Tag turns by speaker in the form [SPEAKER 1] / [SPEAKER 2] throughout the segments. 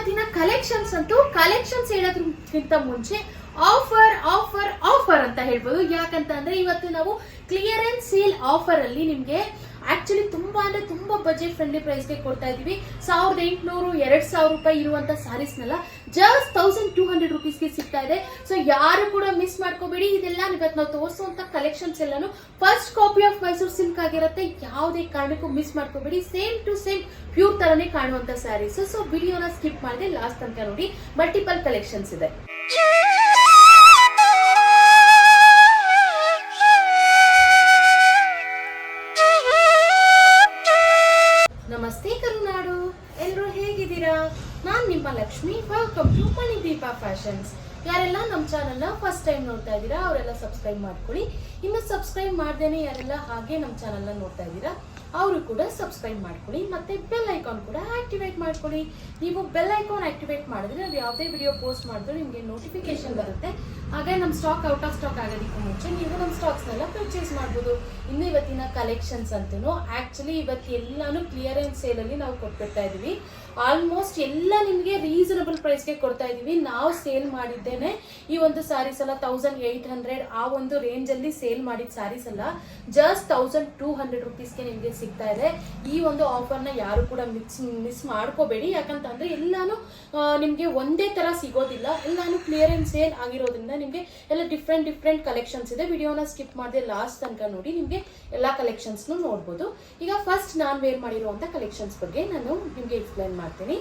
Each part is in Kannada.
[SPEAKER 1] ಇವತ್ತಿನ ಕಲೆಕ್ಷನ್ಸ್ ಅಂತೂ ಕಲೆಕ್ಷನ್ಸ್ ಹೇಳೋದ್ರಕ್ಕಿಂತ ಮುಂಚೆ ಆಫರ್ ಆಫರ್ ಆಫರ್ ಅಂತ ಹೇಳ್ಬೋದು. ಯಾಕಂತ ಅಂದ್ರೆ ಇವತ್ತು ನಾವು ಕ್ಲಿಯರೆನ್ಸ್ ಸೇಲ್ ಆಫರ್ ಅಲ್ಲಿ ನಿಮ್ಗೆ ಆಕ್ಚುಲಿ ತುಂಬಾ ಅಂದ್ರೆ ತುಂಬಾ ಬಜೆಟ್ ಫ್ರೆಂಡ್ಲಿ ಪ್ರೈಸ್ ಗೆ ಕೊಡ್ತಾ ಇದೀವಿ. 1800-2000 ರೂಪಾಯಿ ಇರುವಂತ ಸಾರೀಸ್ ನೆಲ್ಲ ಜಸ್ಟ್ 1200 rupees ಗೆ ಸಿಗ್ತಾ ಇದೆ. ಸೊ ಯಾರು ಕೂಡ ಮಿಸ್ ಮಾಡ್ಕೋಬೇಡಿ. ಇದೆಲ್ಲ ಇವತ್ತು ನಾವು ತೋರಿಸುವಂತ ಕಲೆಕ್ಷನ್ಸ್ ಎಲ್ಲಾನು first copy of Mysuru silk ಆಗಿರುತ್ತೆ. ಯಾವುದೇ ಕಾರಣಕ್ಕೂ ಮಿಸ್ ಮಾಡ್ಕೋಬೇಡಿ. ಸೇಮ್ ಟು ಸೇಮ್ ಪ್ಯೂರ್ ತರನೇ ಕಾಣುವಂತ ಸ್ಯಾರೀಸ್. ಸೊ ವಿಡಿಯೋನ ಸ್ಕಿಪ್ ಮಾಡದೆ ಲಾಸ್ಟ್ ತನಕ ನೋಡಿ. ಮಲ್ಟಿಪಲ್ ಕಲೆಕ್ಷನ್ಸ್ ಇದೆ. ನಮಸ್ತೆ ಕರುನಾಡು, ಎಲ್ಲರೂ ಹೇಗಿದ್ದೀರಾ? ನಾನ್ ನಿಮ್ಮ Lakshmi. Welcome to Manideepa fashions. ಯಾರೆಲ್ಲ ನಮ್ಮ ಚಾನಲ್ನ ಫಸ್ಟ್ ಟೈಮ್ ನೋಡ್ತಾ ಇದ್ದೀರಾ ಅವರೆಲ್ಲ ಸಬ್ಸ್ಕ್ರೈಬ್ ಮಾಡ್ಕೊಳ್ಳಿ. ಇನ್ನು ಸಬ್ಸ್ಕ್ರೈಬ್ ಮಾಡ್ದೇನೆ ಯಾರೆಲ್ಲ ಹಾಗೆ ನಮ್ಮ ಚಾನಲ್ನ ನೋಡ್ತಾ ಇದ್ದೀರಾ ಅವರು ಕೂಡ ಸಬ್ಸ್ಕ್ರೈಬ್ ಮಾಡ್ಕೊಳ್ಳಿ. ಮತ್ತೆ ಬೆಲ್ ಐಕಾನ್ ಕೂಡ ಆಕ್ಟಿವೇಟ್ ಮಾಡ್ಕೊಳ್ಳಿ. ನೀವು ಬೆಲ್ ಐಕಾನ್ ಆಕ್ಟಿವೇಟ್ ಮಾಡಿದ್ರೆ ನಾವು ಯಾವುದೇ ವಿಡಿಯೋ ಪೋಸ್ಟ್ ಮಾಡಿದ್ರು ನಿಮಗೆ ನೋಟಿಫಿಕೇಶನ್ ಬರುತ್ತೆ. ಹಾಗೆ ನಮ್ಮ ಸ್ಟಾಕ್ ಔಟ್ ಆಫ್ ಸ್ಟಾಕ್ ಆಗೋದಕ್ಕೆ ಮುಂಚೆ ನೀವು ನಮ್ಮ ಸ್ಟಾಕ್ಸ್ನೆಲ್ಲ ಪರ್ಚೇಸ್ ಮಾಡ್ಬೋದು. ಇನ್ನು ಇವತ್ತಿನ ಕಲೆಕ್ಷನ್ಸ್ ಅಂತೂ ಆಕ್ಚುಲಿ ಇವತ್ತು ಎಲ್ಲಾನು ಕ್ಲಿಯರೆನ್ಸ್ ಸೇಲ್ ಅಲ್ಲಿ ನಾವು ಕೊಟ್ಬಿಡ್ತಾ ಇದೀವಿ. ಆಲ್ಮೋಸ್ಟ್ ಎಲ್ಲ ನಿಮಗೆ ರೀಸನಬಲ್ ಪ್ರೈಸ್ಗೆ ಕೊಡ್ತಾ ಇದೀವಿ. ನಾವು ಸೇಲ್ ಮಾಡಿದ್ದೇನೆ ಈ ಒಂದು ಸ್ಯಾರೀಸ್ ಎಲ್ಲ 1800 ಆ ಒಂದು ರೇಂಜ್ ಅಲ್ಲಿ ಸೇಲ್ ಮಾಡಿದ ಸ್ಯಾರೀಸ್ ಎಲ್ಲ ಜಸ್ಟ್ 1200 rupeesಗೆ ನಿಮಗೆ ಸಿಗ್ತಾ ಇದೆ. ಈ ಒಂದು ಆಫರ್ನ ಯಾರು ಕೂಡ ಮಿಸ್ ಮಾಡ್ಕೋಬೇಡಿ. ಯಾಕಂತಂದ್ರೆ ಎಲ್ಲಾನು ನಿಮ್ಗೆ ಒಂದೇ ತರ ಸಿಗೋದಿಲ್ಲ. ಎಲ್ಲಾನು ಕ್ಲಿಯರೆನ್ಸ್ ಸೇಲ್ ಆಗಿರೋದ್ರಿಂದ ನಿಮ್ಗೆ ಎಲ್ಲ ಡಿಫ್ರೆಂಟ್ ಕಲೆಕ್ಷನ್ಸ್ ಇದೆ. ವಿಡಿಯೋನ ಸ್ಕಿಪ್ ಮಾಡದೆ ಲಾಸ್ಟ್ ತನಕ ನೋಡಿ, ನಿಮ್ಗೆ ಎಲ್ಲಾ ಕಲೆಕ್ಷನ್ಸ್ ನೋಡ್ಬೋದು. ಈಗ ಫಸ್ಟ್ ನಾನ್ ವೇರ್ ಮಾಡಿರುವಂತ ಕಲೆಕ್ಷನ್ಸ್ ಬಗ್ಗೆ ನಾನು ನಿಮ್ಗೆ ಎಕ್ಸ್ಪ್ಲೈನ್ ಮಾಡ್ತೀನಿ.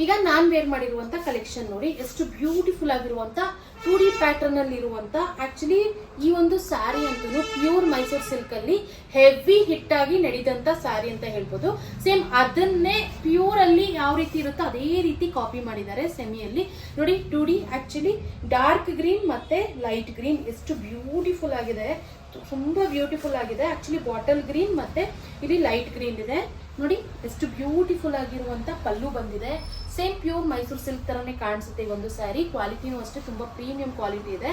[SPEAKER 1] ಈಗ ನಾನ್ ವೇರ್ ಮಾಡಿರುವಂತ ಕಲೆಕ್ಷನ್ ನೋಡಿ, ಎಷ್ಟು ಬ್ಯೂಟಿಫುಲ್ ಆಗಿರುವಂತ 2D ಪ್ಯಾಟರ್ನ್ ಅಲ್ಲಿ ಇರುವಂತ ಆಕ್ಚುಲಿ ಈ ಒಂದು ಸ್ಯಾರಿ ಅಂತೂ ಪ್ಯೂರ್ ಮೈಸೂರು ಸಿಲ್ಕ್ ಅಲ್ಲಿ ಹೆವಿ ಹಿಟ್ ಆಗಿ ನಡೆದಂತ ಸ್ಯಾರಿ ಅಂತ ಹೇಳ್ಬೋದು. ಸೇಮ್ ಅದನ್ನೇ ಪ್ಯೂರ್ ಅಲ್ಲಿ ಯಾವ ರೀತಿ ಇರುತ್ತೋ ಅದೇ ರೀತಿ ಕಾಪಿ ಮಾಡಿದ್ದಾರೆ ಸೆಮಿಯಲ್ಲಿ ನೋಡಿ. 2D ಆಕ್ಚುಲಿ ಡಾರ್ಕ್ ಗ್ರೀನ್ ಮತ್ತೆ ಲೈಟ್ ಗ್ರೀನ್ ಎಷ್ಟು ಬ್ಯೂಟಿಫುಲ್ ಆಗಿದೆ, ತುಂಬಾ ಬ್ಯೂಟಿಫುಲ್ ಆಗಿದೆ. ಆಕ್ಚುಲಿ ಬಾಟಲ್ ಗ್ರೀನ್ ಮತ್ತೆ ಇಲ್ಲಿ ಲೈಟ್ ಗ್ರೀನ್ ಇದೆ ನೋಡಿ. ಎಷ್ಟು ಬ್ಯೂಟಿಫುಲ್ ಆಗಿರುವಂತ ಪಲ್ಲು ಬಂದಿದೆ. ಸೇಮ್ ಪ್ಯೂರ್ ಮೈಸೂರು ಸಿಲ್ಕ್ ತರನೇ ಕಾಣಿಸುತ್ತೆ ಈ ಒಂದು ಸ್ಯಾರಿ. ಕ್ವಾಲಿಟಿನೂ ಅಷ್ಟೇ ತುಂಬಾ ಪ್ರೀಮಿಯಂ ಕ್ವಾಲಿಟಿ ಇದೆ.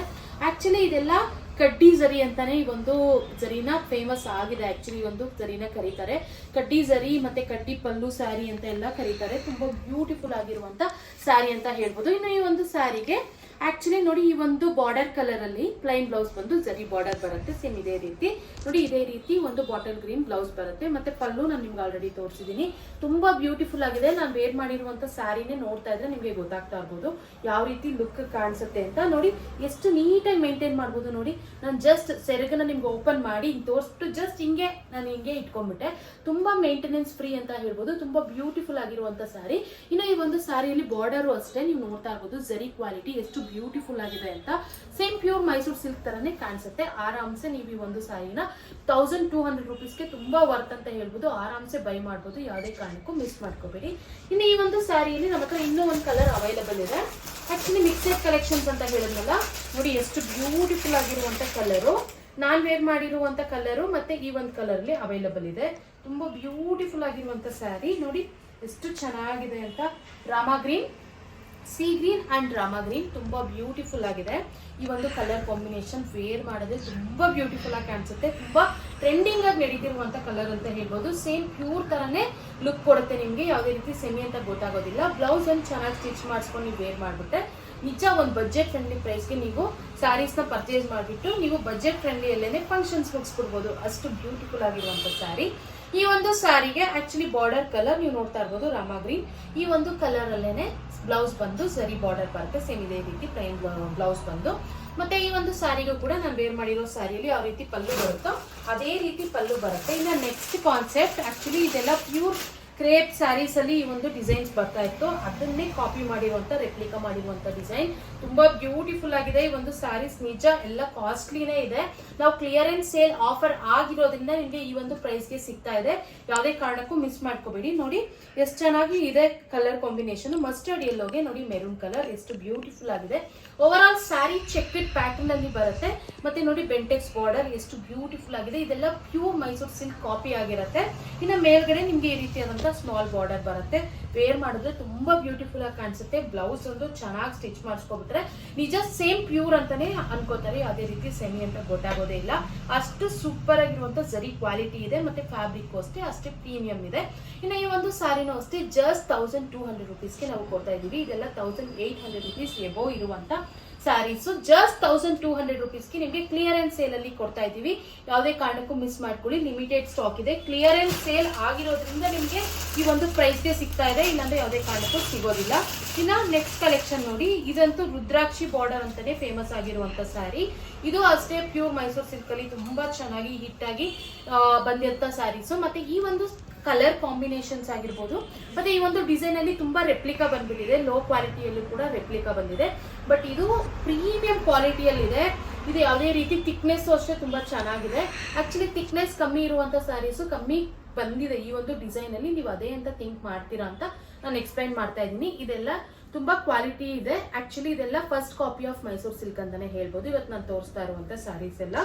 [SPEAKER 1] ಆಕ್ಚುಲಿ ಇದೆಲ್ಲ ಕಡ್ಡಿ ಜರಿ ಅಂತಾನೆ ಈ ಒಂದು ಜರಿನ ಫೇಮಸ್ ಆಗಿದೆ. ಆಕ್ಚುಲಿ ಒಂದು ಜರಿನ ಕರೀತಾರೆ ಕಡ್ಡಿ ಜರಿ ಮತ್ತೆ ಕಡ್ಡಿ ಪಲ್ಲು ಸ್ಯಾರಿ ಅಂತ ಎಲ್ಲ ಕರೀತಾರೆ. ತುಂಬಾ ಬ್ಯೂಟಿಫುಲ್ ಆಗಿರುವಂತ ಸ್ಯಾರಿ ಅಂತ ಹೇಳ್ಬೋದು. ಇನ್ನು ಈ ಒಂದು ಸ್ಯಾರಿಗೆ ಆಕ್ಚುಲಿ ನೋಡಿ ಈ ಒಂದು ಬಾರ್ಡರ್ ಕಲರ್ ಅಲ್ಲಿ ಪ್ಲೈನ್ ಬ್ಲೌಸ್ ಬಂದು ಜರಿ ಬಾರ್ಡರ್ ಬರುತ್ತೆ. ಸೇಮ್ ಇದೇ ರೀತಿ ನೋಡಿ, ಇದೇ ರೀತಿ ಒಂದು ಬಾಟಲ್ ಗ್ರೀನ್ ಬ್ಲೌಸ್ ಬರುತ್ತೆ. ಮತ್ತೆ ಪಲ್ಲು ನಾನು ನಿಮ್ಗೆ ಆಲ್ರೆಡಿ ತೋರಿಸಿದೀನಿ. ತುಂಬಾ ಬ್ಯೂಟಿಫುಲ್ ಆಗಿದೆ. ನಾನು ವೇರ್ ಮಾಡಿರುವಂತ ಸ್ಯಾರಿನೇ ನೋಡ್ತಾ ಇದ್ರೆ ನಿಮ್ಗೆ ಗೊತ್ತಾಗ್ತಾ ಇರ್ಬೋದು ಯಾವ ರೀತಿ ಲುಕ್ ಕಾಣಿಸುತ್ತೆ ಅಂತ. ನೋಡಿ ಎಷ್ಟು ನೀಟಾಗಿ ಮೇಂಟೈನ್ ಮಾಡ್ಬೋದು ನೋಡಿ. ನಾನು ಜಸ್ಟ್ ಸೆರಗನ್ನ ನಿಮ್ಗೆ ಓಪನ್ ಮಾಡಿ ತೋರಿಸ್ಬಿಟ್ಟು ಜಸ್ಟ್ ಹಿಂಗೆ ನಾನು ಹಿಂಗೆ ಇಟ್ಕೊಂಡ್ಬಿಟ್ಟೆ. ತುಂಬಾ ಮೇಂಟೆನೆನ್ಸ್ ಫ್ರೀ ಅಂತ ಹೇಳ್ಬೋದು. ತುಂಬಾ ಬ್ಯೂಟಿಫುಲ್ ಆಗಿರುವಂತ ಸ್ಯಾರಿ. ಇನ್ನು ಈ ಒಂದು ಸ್ಯಾರಿಯಲ್ಲಿ ಬಾರ್ಡರ್ ಅಷ್ಟೇ ನೀವು ನೋಡ್ತಾ ಇರ್ಬೋದು. ಜರಿ ಕ್ವಾಲಿಟಿ ಎಷ್ಟು ಬ್ಯೂಟಿಫುಲ್ ಆಗಿದೆ ಅಂತ. ಸೇಮ್ ಪ್ಯೂರ್ ಮೈಸೂರು ಸಿಲ್ಕ್ ತರನೇ ಕಾಣಿಸುತ್ತೆ. ಆರಾಮ್ಸೆ ನೀವು ಈ ಒಂದು ಸ್ಯಾರಿನ 1200 rupeesಗೆ ತುಂಬಾ ವರ್ತ್ ಅಂತ ಹೇಳ್ಬೋದು. ಆರಾಮ್ಸೆ ಬೈ ಮಾಡ್ಬೋದು. ಯಾವುದೇ ಕಾರಣಕ್ಕೂ ಮಿಸ್ ಮಾಡ್ಕೋಬೇಡಿ. ಇನ್ನು ಈ ಒಂದು ಸ್ಯಾರಿಯಲ್ಲಿ ನಮ್ಮ ಹತ್ರ ಇನ್ನೂ ಒಂದು ಕಲರ್ ಅವೈಲಬಲ್ ಇದೆ. ಆಕ್ಚುಲಿ ಮಿಕ್ಸೆಡ್ ಕಲೆಕ್ಷನ್ಸ್ ಅಂತ ಹೇಳಿದ್ನಲ್ಲ ನೋಡಿ, ಎಷ್ಟು ಬ್ಯೂಟಿಫುಲ್ ಆಗಿರುವಂತ ಕಲರು. ನಾನ್ ವೇರ್ ಮಾಡಿರುವಂತ ಕಲರು ಮತ್ತೆ ಈ ಒಂದು ಕಲರ್ ಅಲ್ಲಿ ಅವೈಲಬಲ್ ಇದೆ. ತುಂಬಾ ಬ್ಯೂಟಿಫುಲ್ ಆಗಿರುವಂತ ಸ್ಯಾರಿ ನೋಡಿ ಎಷ್ಟು ಚೆನ್ನಾಗಿದೆ ಅಂತ. Rama green, C green and Rama green ತುಂಬಾ ಬ್ಯೂಟಿಫುಲ್ ಆಗಿದೆ. ಈ ಒಂದು ಕಲರ್ ಕಾಂಬಿನೇಷನ್ ವೇರ್ ಮಾಡಿದ್ರೆ ತುಂಬಾ ಬ್ಯೂಟಿಫುಲ್ ಆಗಿ ಕಾಣಿಸುತ್ತೆ. ತುಂಬಾ ಟ್ರೆಂಡಿಂಗ್ ಆಗಿ ನಡೀತಿರುವಂತ ಕಲರ್ ಅಂತ ಹೇಳ್ಬೋದು. ಸೇಮ್ ಪ್ಯೂರ್ ತರನೇ ಲುಕ್ ಕೊಡುತ್ತೆ ನಿಮ್ಗೆ. ಯಾವುದೇ ರೀತಿ ಸೆಮಿ ಅಂತ ಗೊತ್ತಾಗೋದಿಲ್ಲ. ಬ್ಲೌಸ್ ಅನ್ನು ಚೆನ್ನಾಗಿ ಸ್ಟಿಚ್ ಮಾಡಿಸ್ಕೊಂಡು ನೀವು ವೇರ್ ಮಾಡ್ಬಿಟ್ಟೆ ನಿಜ ಒಂದು ಬಜೆಟ್ ಫ್ರೆಂಡ್ಲಿ ಪ್ರೈಸ್ಗೆ ನೀವು ಸ್ಯಾರೀಸ್ ನ ಪರ್ಚೇಸ್ ಮಾಡಿಬಿಟ್ಟು ನೀವು ಬಜೆಟ್ ಫ್ರೆಂಡ್ಲಿ ಅಲ್ಲೇನೆ ಫಂಕ್ಷನ್ಸ್ ಮುಗಿಸ್ಕೊಡ್ಬೋದು. ಅಷ್ಟು ಬ್ಯೂಟಿಫುಲ್ ಆಗಿರುವಂತ ಸ್ಯಾರಿ. ಈ ಒಂದು ಸ್ಯಾರಿಗೆ ಆಕ್ಚುಲಿ ಬಾರ್ಡರ್ ಕಲರ್ ನೀವು ನೋಡ್ತಾ ಇರ್ಬೋದು ರಾಮಾ ಗ್ರೀನ್. ಈ ಒಂದು ಕಲರ್ ಅಲ್ಲೇನೆ ಬ್ಲೌಸ್ ಬಂದು ಸರಿ ಬಾರ್ಡರ್ ಬರುತ್ತೆ. ಸೇಮ್ ಇದೇ ರೀತಿ ಪ್ಲೈನ್ ಬ್ಲೌಸ್ ಬಂದು. ಮತ್ತೆ ಈ ಒಂದು ಸ್ಯಾರಿಗೂ ಕೂಡ ನಾನು ವೇರ್ ಮಾಡಿರೋ ಸ್ಯಾರಿಯಲ್ಲಿ ಯಾವ ರೀತಿ ಪಲ್ಲು ಬರುತ್ತೋ ಅದೇ ರೀತಿ ಪಲ್ಲು ಬರುತ್ತೆ. ಇನ್ನು ನೆಕ್ಸ್ಟ್ ಕಾನ್ಸೆಪ್ಟ್ ಆಕ್ಚುಲಿ ಇದೆಲ್ಲ ಪ್ಯೂರ್ ಕ್ರೇಪ್ ಸ್ಯಾರೀಸ್ ಅಲ್ಲಿ ಈ ಒಂದು ಡಿಸೈನ್ಸ್ ಬರ್ತಾ ಇತ್ತು. ಅದನ್ನೇ ಕಾಪಿ ಮಾಡಿರುವಂತ ರೆಪ್ಲಿಕಾ ಮಾಡಿರುವಂತ ಡಿಸೈನ್ ತುಂಬಾ ಬ್ಯೂಟಿಫುಲ್ ಆಗಿದೆ. ಈ ಒಂದು ಸ್ಯಾರೀಸ್ ನಿಜ ಎಲ್ಲ ಕಾಸ್ಟ್ಲಿನೇ ಇದೆ. ನಾವು ಕ್ಲಿಯರೆನ್ಸ್ ಸೇಲ್ ಆಫರ್ ಆಗಿರೋದ್ರಿಂದ ನಿಮ್ಗೆ ಈ ಒಂದು ಪ್ರೈಸ್ಗೆ ಸಿಗ್ತಾ ಇದೆ. ಯಾವುದೇ ಕಾರಣಕ್ಕೂ ಮಿಸ್ ಮಾಡ್ಕೋಬೇಡಿ. ನೋಡಿ ಎಷ್ಟು ಚೆನ್ನಾಗಿ ಇದೆ ಕಲರ್ ಕಾಂಬಿನೇಷನ್. ಮಸ್ಟರ್ಡ್ ಯೆಲ್ಲೋಗೆ ನೋಡಿ ಮೆರೂನ್ ಕಲರ್ ಎಷ್ಟು ಬ್ಯೂಟಿಫುಲ್ ಆಗಿದೆ. Over all sari checked pattern ಅಲ್ಲಿ ಬರುತ್ತೆ. ಮತ್ತೆ ನೋಡಿ ಬೆಂಟೆಕ್ಸ್ ಬಾರ್ಡರ್ ಎಷ್ಟು ಬ್ಯೂಟಿಫುಲ್ ಆಗಿದೆ. ಇದೆಲ್ಲ ಪ್ಯೂರ್ ಮೈಸೂರು ಸಿಲ್ಕ್ ಕಾಪಿ ಆಗಿರುತ್ತೆ. ಇನ್ನು ಮೇಲ್ಗಡೆ ನಿಮ್ಗೆ ಈ ರೀತಿಯಾದಂತಹ ಸ್ಮಾಲ್ ಬಾರ್ಡರ್ ಬರುತ್ತೆ. ವೇರ್ ಮಾಡಿದ್ರೆ ತುಂಬಾ ಬ್ಯೂಟಿಫುಲ್ ಆಗಿ ಕಾಣಿಸುತ್ತೆ. ಬ್ಲೌಸ್ ಒಂದು ಚೆನ್ನಾಗಿ ಸ್ಟಿಚ್ ಮಾಡಿಸ್ಕೊಬಿಟ್ರೆ ನಿಜ ಸೇಮ್ ಪ್ಯೂರ್ ಅಂತಾನೆ ಅನ್ಕೋತಾರೆ, ಅದೇ ರೀತಿ ಸೆಮಿ ಅಂತ ಗೊತ್ತಾಗೋದೇ ಇಲ್ಲ. ಅಷ್ಟು ಸೂಪರ್ ಆಗಿರುವಂತ ಜರಿ ಕ್ವಾಲಿಟಿ ಇದೆ, ಮತ್ತೆ ಫ್ಯಾಬ್ರಿಕ್ ಅಷ್ಟೇ ಪ್ರೀಮಿಯಂ ಇದೆ. ಇನ್ನು ಈ ಒಂದು ಸಾರಿನೂ ಅಷ್ಟೇ ಜಸ್ಟ್ 1200 ರುಪೀಸ್ಗೆ ನಾವು ಕೊಡ್ತಾ ಇದೀವಿ. ಇದೆಲ್ಲ 1800 ರುಪೀಸ್ ಎಬೋ ಇರುವಂತ ಸ್ಯಾರೀಸ್ ಜಸ್ಟ್ 1200 ರುಪೀಸ್ಗೆ ನಿಮಗೆ ಕ್ಲಿಯರೆನ್ಸ್ ಸೇಲ್ ಅಲ್ಲಿ ಕೊಡ್ತಾ ಇದೀವಿ. ಯಾವುದೇ ಕಾರಣಕ್ಕೂ ಮಿಸ್ ಮಾಡ್ಕೊಳ್ಳಿ, ಲಿಮಿಟೆಡ್ ಸ್ಟಾಕ್ ಇದೆ. ಕ್ಲಿಯರೆನ್ಸ್ ಸೇಲ್ ಆಗಿರೋದ್ರಿಂದ ನಿಮಗೆ ಈ ಒಂದು ಪ್ರೈಸ್ಗೆ ಸಿಗ್ತಾ ಇದೆ, ಇಲ್ಲಾಂದ್ರೆ ಯಾವುದೇ ಕಾರಣಕ್ಕೂ ಸಿಗೋದಿಲ್ಲ. ಇನ್ನ ನೆಕ್ಸ್ಟ್ ಕಲೆಕ್ಷನ್ ನೋಡಿ, ಇದಂತೂ ರುದ್ರಾಕ್ಷಿ ಬಾರ್ಡರ್ ಅಂತಾನೆ ಫೇಮಸ್ ಆಗಿರುವಂತ ಸ್ಯಾರಿ. ಇದು ಅಷ್ಟೇ ಪ್ಯೂರ್ ಮೈಸೂರು ಸಿಲ್ಕ್ ಅಲ್ಲಿ ತುಂಬಾ ಚೆನ್ನಾಗಿ ಹಿಟ್ ಆಗಿ ಬಂದಿರುವಂತ ಸ್ಯಾರೀಸ್. ಮತ್ತೆ ಈ ಒಂದು ಕಲರ್ ಕಾಂಬಿನೇಷನ್ಸ್ ಆಗಿರ್ಬೋದು, ಮತ್ತೆ ಈ ಒಂದು ಡಿಸೈನ್ ಅಲ್ಲಿ ತುಂಬಾ ರೆಪ್ಲಿಕಾ ಬಂದ್ಬಿಟ್ಟಿದೆ. ಲೋ ಕ್ವಾಲಿಟಿಯಲ್ಲೂ ಕೂಡ ರೆಪ್ಲಿಕಾ ಬಂದಿದೆ, ಬಟ್ ಇದು ಪ್ರೀಮಿಯಂ ಕ್ವಾಲಿಟಿಯಲ್ಲಿ ಇದೆ. ಇದು ಯಾವುದೇ ರೀತಿ ಥಿಕ್ನೆಸ್ ಅಷ್ಟೇ ತುಂಬಾ ಚೆನ್ನಾಗಿದೆ. ಆಕ್ಚುಲಿ ಥಿಕ್ನೆಸ್ ಕಮ್ಮಿ ಇರುವಂತ ಸ್ಯಾರೀಸು ಕಮ್ಮಿ ಬಂದಿದೆ ಈ ಒಂದು ಡಿಸೈನ್ ಅಲ್ಲಿ. ನೀವು ಅದೇ ಅಂತ ಥಿಂಕ್ ಮಾಡ್ತೀರಾ ಅಂತ ನಾನು ಎಕ್ಸ್ಪ್ಲೈನ್ ಮಾಡ್ತಾ ಇದ್ದೀನಿ. ಇದೆಲ್ಲ ತುಂಬಾ ಕ್ವಾಲಿಟಿ ಇದೆ. ಆಕ್ಚುಲಿ ಇದೆಲ್ಲ first copy of Mysuru silk ಅಂತಾನೆ ಹೇಳ್ಬೋದು. ಇವತ್ತು ನಾನು ತೋರಿಸ್ತಾ ಇರುವಂತ ಸ್ಯಾರೀಸ್ ಎಲ್ಲ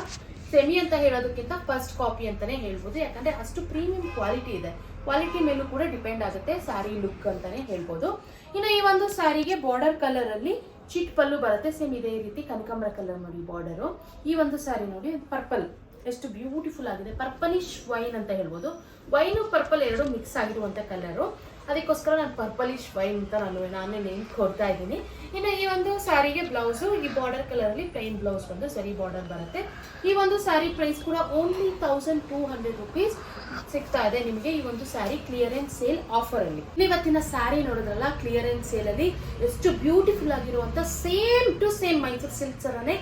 [SPEAKER 1] ಸೆಮಿ ಅಂತ ಹೇಳೋದಕ್ಕಿಂತ ಫಸ್ಟ್ ಕಾಪಿ ಅಂತಾನೆ ಹೇಳ್ಬೋದು, ಯಾಕಂದ್ರೆ ಅಷ್ಟು ಪ್ರೀಮಿಯಂ ಕ್ವಾಲಿಟಿ ಇದೆ. ಕ್ವಾಲಿಟಿ ಮೇಲೂ ಕೂಡ ಡಿಪೆಂಡ್ ಆಗುತ್ತೆ ಸ್ಯಾರಿ ಲುಕ್ ಅಂತಾನೆ ಹೇಳ್ಬೋದು. ಇನ್ನು ಈ ಒಂದು ಸ್ಯಾರಿಗೆ ಬಾರ್ಡರ್ ಕಲರ್ ಅಲ್ಲಿ ಚಿಟ್ ಪಲ್ಲು ಬರುತ್ತೆ. ಸೇಮ್ ಇದೇ ರೀತಿ ಕನಕಾಂಬರ ಕಲರ್ ನೋಡಿ ಬಾರ್ಡರು. ಈ ಒಂದು ಸ್ಯಾರಿ ನೋಡಿ ಪರ್ಪಲ್ ಎಷ್ಟು ಬ್ಯೂಟಿಫುಲ್ ಆಗಿದೆ. ಪರ್ಪಲಿಶ್ ವೈನ್ ಅಂತ ಹೇಳ್ಬೋದು. ವೈನು ಪರ್ಪಲ್ ಎರಡು ಮಿಕ್ಸ್ ಆಗಿರುವಂತ ಕಲರು, ಅದಕ್ಕೋಸ್ಕರ ನಾನು ಪರ್ಪಲಿಶ್ ವೈನ್ ಅಂತ ನಾನೇ ನೇಮ್ ಕೊಡ್ತಾ ಇದ್ದೀನಿ. ಇನ್ನು ಈ ಒಂದು ಸ್ಯಾರಿಗೆ ಬ್ಲೌಸು ಈ ಬಾರ್ಡರ್ ಕಲರ್ ಅಲ್ಲಿ ಪ್ಲೈನ್ ಬ್ಲೌಸ್ ಬಂದು ಸರಿ ಬಾರ್ಡರ್ ಬರುತ್ತೆ. ಈ ಒಂದು ಸ್ಯಾರಿ ಪ್ರೈಸ್ ಕೂಡ ಓನ್ಲಿ 1200 ರುಪೀಸ್ ಸಿಗ್ತಾ ಇದೆ ನಿಮಗೆ ಈ ಒಂದು ಸ್ಯಾರಿ ಕ್ಲಿಯರೆನ್ಸ್ ಸೇಲ್ ಆಫರ್ ಅಲ್ಲಿ. ಇವತ್ತಿನ ಸ್ಯಾರಿ ನೋಡಿದ್ರಲ್ಲ, ಕ್ಲಿಯರೆನ್ಸ್ ಸೇಲ್ ಅಲ್ಲಿ ಎಷ್ಟು ಬ್ಯೂಟಿಫುಲ್ ಆಗಿರುವಂತ same to same Mysuru silk ತರನೇ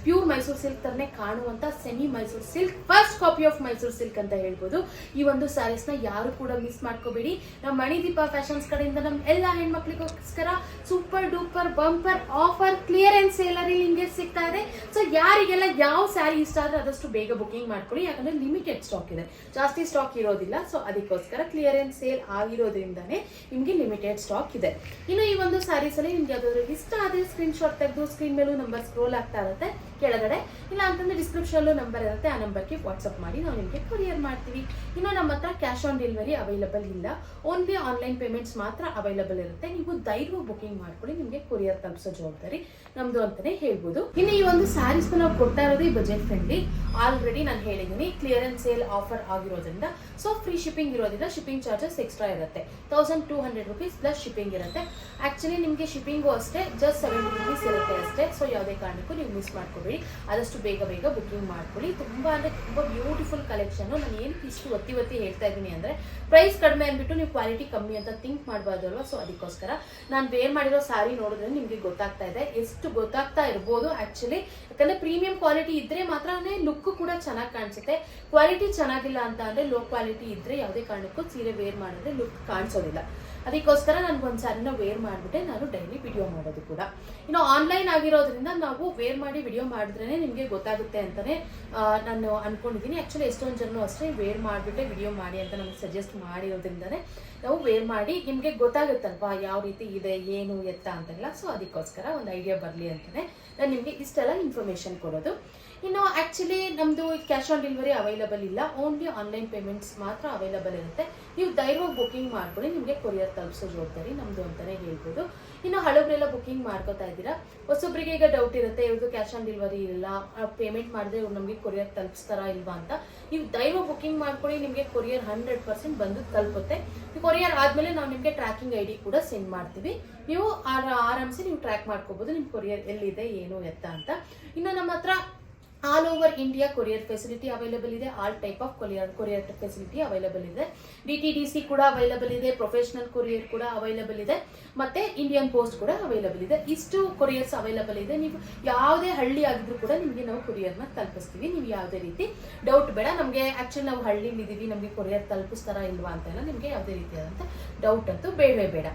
[SPEAKER 1] ಪ್ಯೂರ್ ಮೈಸೂರು ಸಿಲ್ಕ್ ತರನೇ ಕಾಣುವಂತ semi Mysuru silk first copy of Mysuru silk ಅಂತ ಹೇಳ್ಬೋದು. ಈ ಒಂದು ಸ್ಯಾರೀಸ್ ನ ಯಾರು ಕೂಡ ಮಿಸ್ ಮಾಡ್ಕೋಬೇಡಿ. ನಮ್ಮ ಮಣಿದೀಪ ಫ್ಯಾಷನ್ಸ್ ಕಡೆಯಿಂದ ನಮ್ಮ ಎಲ್ಲ ಹೆಣ್ಮಕ್ಳಿಗೋಸ್ಕರ super duper bumper offer clearance sale ಅಲ್ಲಿ ನಿಮಗೆ ಸಿಗ್ತಾ ಇದೆ. ಸೊ ಯಾರಿಗೆಲ್ಲ ಯಾವ ಸ್ಯಾರಿ ಇಷ್ಟ ಆದ್ರೆ ಆದಷ್ಟು ಬೇಗ ಬುಕಿಂಗ್ ಮಾಡ್ಕೊಳ್ಳಿ, ಯಾಕಂದ್ರೆ ಲಿಮಿಟೆಡ್ ಸ್ಟಾಕ್ ಇದೆ, ಜಾಸ್ತಿ ಸ್ಟಾಕ್ ಇರೋದಿಲ್ಲ. ಸೊ ಅದಕ್ಕೋಸ್ಕರ ಕ್ಲಿಯರೆನ್ಸ್ ಸೇಲ್ ಆಗಿರೋದ್ರಿಂದಾನೇ ನಿಮ್ಗೆ ಲಿಮಿಟೆಡ್ ಸ್ಟಾಕ್ ಇದೆ. ಇನ್ನು ಈ ಒಂದು ಸ್ಯಾರೀಸ್ ಅಲ್ಲಿ ನಿಮ್ಗೆ ಯಾವ್ದಾದ್ರು ಇಷ್ಟ ಆದ್ರೆ ಸ್ಕ್ರೀನ್ ಶಾಟ್ ತೆಗೆದು ಸ್ಕ್ರೀನ್ ಮೇಲೂ ನಂಬರ್ ಸ್ಕ್ರೋಲ್ ಆಗ್ತಾ ಇರುತ್ತೆ ಕೆಳಗಡೆ, ಇಲ್ಲ ಅಂತಂದ್ರೆ ಡಿಸ್ಕ್ರಿಪ್ಷನ್ ನಂಬರ್ ಇರುತ್ತೆ, ಆ ನಂಬರ್ಗೆ ವಾಟ್ಸ್ಆಪ್ ಮಾಡಿ ನಾವು ನಿಮಗೆ ಕೊರಿಯರ್ ಮಾಡ್ತೀವಿ. ಇನ್ನು ನಮ್ಮ ಹತ್ರ ಕ್ಯಾಶ್ ಆನ್ ಡೆಲಿವರಿ ಅವೈಲಬಲ್ ಇಲ್ಲ, ಓನ್ಲಿ ಆನ್ಲೈನ್ ಪೇಮೆಂಟ್ಸ್ ಮಾತ್ರ ಅವೈಲಬಲ್ ಇರುತ್ತೆ. ನೀವು ಧೈರ್ಯ ಬುಕಿಂಗ್ ಮಾಡ್ಕೊಳ್ಳಿ, ನಿಮಗೆ ಕೊರಿಯರ್ ತಲುಪಿಸೋ ಜವಾಬ್ದಾರಿ ನಮ್ದು ಅಂತಾನೆ ಹೇಳ್ಬೋದು. ಇನ್ನು ಈ ಒಂದು ಸ್ಯಾರೀಸ್ ನಾವು ಕೊಡ್ತಾ ಇರೋದು ಬಜೆಟ್ ಫ್ರೆಂಡ್ಲಿ. ಆಲ್ರೆಡಿ ನಾನು ಹೇಳಿದ್ದೀನಿ ಕ್ಲಿಯರೆನ್ಸ್ ಸೇಲ್ ಆಫರ್ ಆಗಿರೋದ್ರಿಂದ ಸೊ ಫ್ರೀ ಶಿಪ್ಪಿಂಗ್ ಇರೋದ್ರಿಂದ ಶಿಪ್ಪಿಂಗ್ ಚಾರ್ಜಸ್ ಎಕ್ಸ್ಟ್ರಾ ಇರುತ್ತೆ. 1200 ರುಪೀಸ್ ಪ್ಲಸ್ ಶಿಪ್ಪಿಂಗ್ ಇರುತ್ತೆ. ಆಕ್ಚುಲಿ ನಿಮಗೆ ಶಿಪ್ಪಿಂಗು ಅಷ್ಟೇ ಜಸ್ಟ್ 70 ರುಪೀಸ್ ಇರುತ್ತೆ ಅಷ್ಟೇ. ಸೊ ಯಾವುದೇ ಕಾರಣಕ್ಕೂ ನೀವು ಮಿಸ್ ಮಾಡ್ಕೊಬೇಡಿ, ಆದಷ್ಟು ಬೇಗ ಬುಕಿಂಗ್ ಮಾಡ್ಕೊಳ್ಳಿ. ತುಂಬಾ ಅಂದ್ರೆ ತುಂಬಾ ಬ್ಯೂಟಿಫುಲ್ ಕಲೆಕ್ಷನ್. ನಾನು ಏನಕ್ಕೆ ಇಷ್ಟು ಒತ್ತಿ ಹೇಳ್ತಾ ಇದ್ದೀನಿ ಅಂದ್ರೆ ಪ್ರೈಸ್ ಕಡಿಮೆ ಅಂದ್ಬಿಟ್ಟು ನೀವು ಕ್ವಾಲಿಟಿ ಕಮ್ಮಿ ಅಂತ ಥಿಂಕ್ ಮಾಡಬಾರ್ದು ಅಲ್ವಾ. ಸೊ ಅದಕ್ಕೋಸ್ಕರ ನಾನು ವೇರ್ ಮಾಡಿರೋ ಸ್ಯಾರಿ ನೋಡಿದ್ರೆ ನಿಮಗೆ ಗೊತ್ತಾಗ್ತಾ ಇದೆ, ಎಷ್ಟು ಗೊತ್ತಾಗ್ತಾ ಇರ್ಬೋದು ಆಕ್ಚುಲಿ. ಯಾಕಂದ್ರೆ ಪ್ರೀಮಿಯಂ ಕ್ವಾಲಿಟಿ ಇದ್ರೆ ಮಾತ್ರನೇ ಲುಕ್ ಕೂಡ ಚೆನ್ನಾಗಿ ಕಾಣಿಸುತ್ತೆ. ಕ್ವಾಲಿಟಿ ಚೆನ್ನಾಗಿಲ್ಲ ಅಂತ ಅಂದ್ರೆ ಲೋ ಕ್ವಾಲಿಟಿ ಇದ್ರೆ ಯಾವುದೇ ಕಾರಣಕ್ಕೂ ಸೀರೆ ವೇರ್ ಮಾಡಿದ್ರೆ ಲುಕ್ ಕಾಣಿಸೋದಿಲ್ಲ. ಅದಕ್ಕೋಸ್ಕರ ನನ್ಗೊಂದು ಸ್ಯಾರಿನ ವೇರ್ ಮಾಡಿಬಿಟ್ಟೆ ನಾನು ಡೈಲಿ ವಿಡಿಯೋ ಮಾಡೋದು ಕೂಡ. ಇನ್ನು ಆನ್ಲೈನ್ ಆಗಿರೋದ್ರಿಂದ ನಾವು ವೇರ್ ಮಾಡಿ ವಿಡಿಯೋ ಮಾಡಿದ್ರೇನೆ ನಿಮಗೆ ಗೊತ್ತಾಗುತ್ತೆ ಅಂತಾನೆ ನಾನು ಅನ್ಕೊಂಡಿದ್ದೀನಿ. ಆಕ್ಚುಲಿ ಎಷ್ಟೊಂದು ಜನ ಅಷ್ಟೇ ವೇರ್ ಮಾಡಿಬಿಟ್ಟೆ ವಿಡಿಯೋ ಮಾಡಿ ಅಂತ ನಮ್ಗೆ ಸಜೆಸ್ಟ್ ಮಾಡಿರೋದ್ರಿಂದನೇ ನಾವು ವೇರ್ ಮಾಡಿ ನಿಮಗೆ ಗೊತ್ತಾಗುತ್ತಲ್ವಾ ಯಾವ ರೀತಿ ಇದೆ ಏನು ಎತ್ತ ಅಂತೆಲ್ಲ. ಸೊ ಅದಕ್ಕೋಸ್ಕರ ಒಂದು ಐಡಿಯಾ ಬರಲಿ ಅಂತಾನೆ ನಾನು ನಿಮಗೆ ಇಷ್ಟೆಲ್ಲ ಇನ್ಫಾರ್ಮೇಶನ್ ಕೊಡೋದು. ಇನ್ನು ಆಕ್ಚುಲಿ ನಮ್ದು ಕ್ಯಾಶ್ ಆನ್ ಡೆಲಿವರಿ ಅವೈಲಬಲ್ ಇಲ್ಲ, ಓನ್ಲಿ ಆನ್ಲೈನ್ ಪೇಮೆಂಟ್ಸ್ ಮಾತ್ರ ಅವೈಲಬಲ್ ಇರುತ್ತೆ. ನೀವು ಧೈರ್ಯವಾಗಿ ಬುಕಿಂಗ್ ಮಾಡ್ಕೊಳ್ಳಿ, ನಿಮಗೆ ಕೊರಿಯರ್ ತಲುಪಿಸೋ ಜವಾಬ್ದಾರಿ ನಮ್ದು ಅಂತಾನೆ ಹೇಳ್ಬೋದು. ಇನ್ನು ಹಳಬ್ರೆಲ್ಲ ಬುಕಿಂಗ್ ಮಾಡ್ಕೋತಾ ಇದ್ದೀರಾ. ಹೊಸೊಬ್ರಿಗೆ ಈಗ ಡೌಟ್ ಇರುತ್ತೆ, ಇವ್ರದ್ದು ಕ್ಯಾಶ್ ಆನ್ ಡೆಲಿವರಿ ಇಲ್ಲ, ಪೇಮೆಂಟ್ ಮಾಡಿದ್ರೆ ಇವ್ರು ನಮಗೆ ಕೊರಿಯರ್ ತಲುಪಿಸ್ತಾರಾ ಇಲ್ವಾ ಅಂತ. ನೀವು ಧೈರ್ಯವಾಗಿ ಬುಕಿಂಗ್ ಮಾಡ್ಕೊಳ್ಳಿ, ನಿಮಗೆ ಕೊರಿಯರ್ 100% ಬಂದು ತಲುಪುತ್ತೆ. ಕೊರಿಯರ್ ಆದ್ಮೇಲೆ ನಾವು ನಿಮಗೆ ಟ್ರ್ಯಾಕಿಂಗ್ ID ಕೂಡ ಸೆಂಡ್ ಮಾಡ್ತೀವಿ. ನೀವು ಆರಾಮ್ಸೆ ನೀವು ಟ್ರ್ಯಾಕ್ ಮಾಡ್ಕೋಬಹುದು ನಿಮ್ಮ ಕೊರಿಯರ್ ಎಲ್ಲಿದೆ ಏನು ಎತ್ತ ಅಂತ. ಇನ್ನು ನಮ್ಮ ಹತ್ರ all over India courier facility available ಇದೆ. All type of courier facility available ಇದೆ. DTDC ಕೂಡ ಅವೈಲಬಲ್ ಇದೆ, ಪ್ರೊಫೆಷನಲ್ ಕೊರಿಯರ್ ಕೂಡ ಅವೈಲಬಲ್ ಇದೆ, ಮತ್ತೆ ಇಂಡಿಯನ್ ಪೋಸ್ಟ್ ಕೂಡ ಅವೈಲಬಲ್ ಇದೆ. ಇಷ್ಟು ಕೊರಿಯರ್ಸ್ ಅವೈಲಬಲ್ ಇದೆ. ನೀವು ಯಾವುದೇ ಹಳ್ಳಿ ಆಗಿದ್ರು ಕೂಡ ನಿಮಗೆ ನಾವು ಕೊರಿಯರ್ನ ತಲುಪಿಸ್ತೀವಿ. ನೀವು ಯಾವುದೇ ರೀತಿ ಡೌಟ್ ಬೇಡ. ನಮಗೆ ಆಕ್ಚುಲಿ ನಾವು ಹಳ್ಳಿಲಿ ಇದೀವಿ, ನಮಗೆ ಕೊರಿಯರ್ ತಲುಪಿಸ್ತಾರಾ ಇಲ್ವಾ ಅಂತೆಲ್ಲ ನಿಮಗೆ ಯಾವುದೇ ರೀತಿಯಾದಂಥ ಡೌಟ್ ಅಂತೂ ಬೇಡವೇ ಬೇಡ.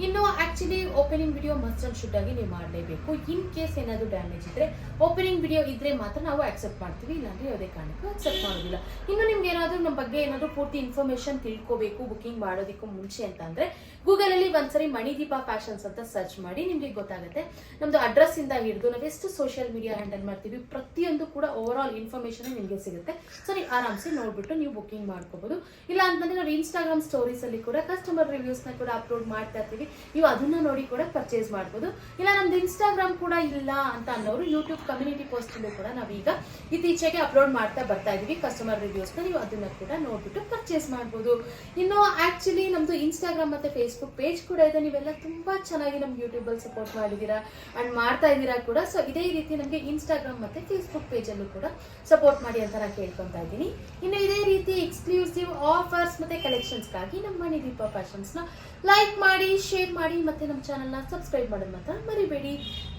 [SPEAKER 1] ಇನ್ನು actually opening video must and should ಆಗಿ ನೀವು ಮಾಡಲೇಬೇಕು. ಇನ್ ಕೇಸ್ ಏನಾದರೂ ಡ್ಯಾಮೇಜ್ ಇದ್ರೆ ಓಪನಿಂಗ್ ವಿಡಿಯೋ ಇದ್ರೆ ಮಾತ್ರ ನಾವು ಆಕ್ಸೆಪ್ಟ್ ಮಾಡ್ತೀವಿ, ಇಲ್ಲಾಂದ್ರೆ ಯಾವುದೇ ಕಾರಣಕ್ಕೂ ಆಕ್ಸೆಪ್ಟ್ ಮಾಡೋದಿಲ್ಲ. ಇನ್ನು ನಿಮ್ಗೆ ಏನಾದರೂ ನಮ್ಮ ಬಗ್ಗೆ ಏನಾದರೂ ಪೂರ್ತಿ ಇನ್ಫಾರ್ಮೇಶನ್ ತಿಳ್ಕೋಬೇಕು ಬುಕಿಂಗ್ ಮಾಡೋದಕ್ಕೂ ಮುಂಚೆ ಅಂತ ಅಂದ್ರೆ ಗೂಗಲ್ ಅಲ್ಲಿ ಒಂದ್ಸರಿ ಮಣಿದೀಪ ಫ್ಯಾಷನ್ಸ್ ಅಂತ ಸರ್ಚ್ ಮಾಡಿ, ನಿಮ್ಗೆ ಗೊತ್ತಾಗುತ್ತೆ. ನಮ್ದು ಅಡ್ರೆಸ್ ಇಂದ ಹಿಡಿದು ನಾವು ಎಷ್ಟು ಸೋಷಿಯಲ್ ಮೀಡಿಯಾ ಹ್ಯಾಂಡಲ್ ಮಾಡ್ತೀವಿ ಪ್ರತಿಯೊಂದು ಕೂಡ ಓವರ್ ಆಲ್ ಇನ್ಫಾರ್ಮೇಶನ್ ನಿಮಗೆ ಸಿಗುತ್ತೆ. ಸೊ ನೀವು ಆರಾಮ್ಸೆ ನೋಡ್ಬಿಟ್ಟು ನೀವು ಬುಕಿಂಗ್ ಮಾಡ್ಕೋಬಹುದು. ಇಲ್ಲ ಅಂತಂದ್ರೆ ನಾವು ಇನ್ಸ್ಟಾಗ್ರಾಮ್ ಸ್ಟೋರೀಸ್ ಅಲ್ಲಿ ಕೂಡ ಕಸ್ಟಮರ್ ರಿವ್ಯೂಸ್ ನ ಕೂಡ ಅಪ್ಲೋಡ್ ಮಾಡ್ತಾ ಇರ್ತೀವಿ, ನೀವು ಅದನ್ನ ನೋಡಿ ಕೂಡ ಪರ್ಚೇಸ್ ಮಾಡ್ಬೋದು. ಇಲ್ಲ ನಮ್ದು ಇನ್ಸ್ಟಾಗ್ರಾಮ್ ಕೂಡ ಇಲ್ಲ ಅಂತ ಅನ್ನೋರು ಯೂಟ್ಯೂಬ್ ಕಮ್ಯುನಿಟಿ ಪೋಸ್ಟ್ ಅಲ್ಲೂ ಕೂಡ ನಾವೀಗ ಇತ್ತೀಚೆಗೆ ಅಪ್ಲೋಡ್ ಮಾಡ್ತಾ ಬರ್ತಾ ಇದೀವಿ ಕಸ್ಟಮರ್ ರಿವ್ಯೂಸ್ ನ, ನೀವು ಅದನ್ನ ಕೂಡ ನೋಡ್ಬಿಟ್ಟು ಪರ್ಚೇಸ್ ಮಾಡ್ಬೋದು. ಇನ್ನು ಆಕ್ಚುಲಿ ನಮ್ದು ಇನ್ಸ್ಟಾಗ್ರಾಮ್ ಮತ್ತೆ ಫೇಸ್ಬುಕ್ ಪೇಜ್ ಕೂಡ ಇದೆ. ನೀವೆಲ್ಲ ತುಂಬಾ ಚೆನ್ನಾಗಿ ನಮ್ಗೆ ಯೂಟ್ಯೂಬ್ ಅಲ್ಲಿ ಸಪೋರ್ಟ್ ಮಾಡಿದೀರಾ ಅಂಡ್ ಮಾಡ್ತಾ ಇದ್ದೀರಾ ಕೂಡ. ಸೊ ಇದೇ ರೀತಿ ನಮಗೆ ಇನ್ಸ್ಟಾಗ್ರಾಮ್ ಮತ್ತೆ ಫೇಸ್ಬುಕ್ ಪೇಜ್ ಅಲ್ಲೂ ಕೂಡ ಸಪೋರ್ಟ್ ಮಾಡಿ ಅಂತ ನಾನು ಕೇಳ್ಕೊಂತಾ ಇದ್ದೀನಿ. ಇನ್ನು ಇದೇ ರೀತಿ ಎಕ್ಸ್ಕ್ಲೂಸಿವ್ ಆಫರ್ಸ್ ಮತ್ತೆ ಕಲೆಕ್ಷನ್ಸ್ ಗಾಗಿ ನಮ್ಮ ಮಣಿದೀಪ ಫ್ಯಾಷನ್ಸ್ ನ ಲೈಕ್ ಮಾಡಿ, ಶೇರ್ ಮಾಡಿ ಮತ್ತೆ ನಮ್ಮ ಚಾನೆಲ್ ನ ಸಬ್ಸ್ಕ್ರೈಬ್ ಮಾಡೋದು ಮಾತ್ರ ಮರಿಬೇಡಿ.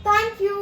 [SPEAKER 1] Thank you.